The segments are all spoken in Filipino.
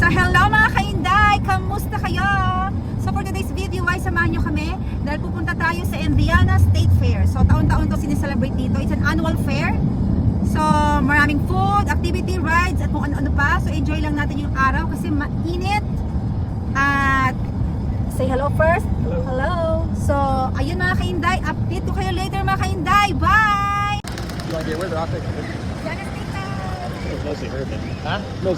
hello mga kainday! Kamusta kayo? So for today's video ay samahan nyo kami dahil pupunta tayo sa Indiana State Fair. So taon-taon to sineselebrate dito. It's an annual fair. So maraming food, activity, rides at kung ano-ano pa. So enjoy lang natin yung araw kasi mainit. At say hello first. Hello. Hello. So ayun mga kainday, update ko kayo later mga kainday. Bye! You want to get where they're off there? Indiana State Fair! It's mostly urban. Huh? No.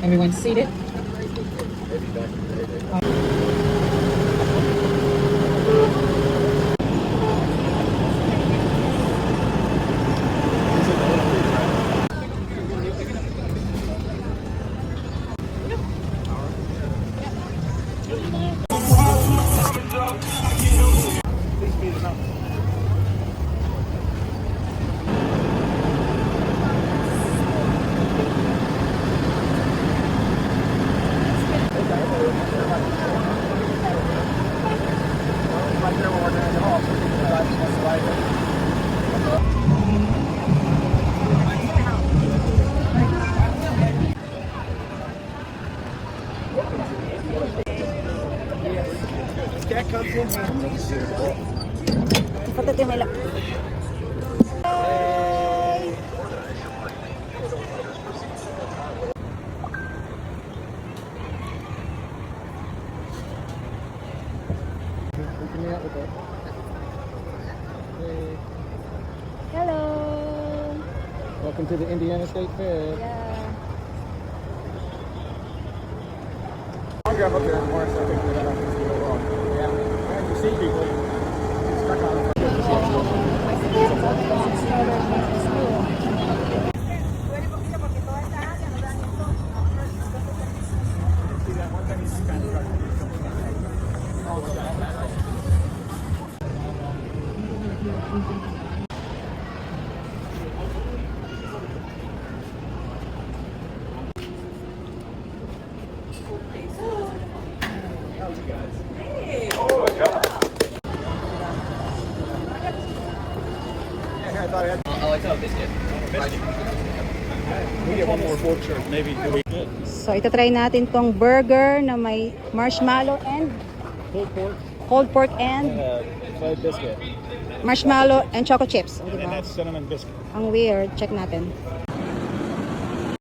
Everyone seated. Ito tayo may Hello. Welcome to the Indiana State Fair. Yeah. I'll grab up there more so I can get up and see what wrong. Yeah. And you see people stuck on the we get one more fork shirt, maybe do we good. So ito try natin tong burger na may marshmallow and Pulled pork cold pork and and fried biscuit. marshmallow and choco chips. O, And diba? that's cinnamon biscuit. Ang weird. Check natin.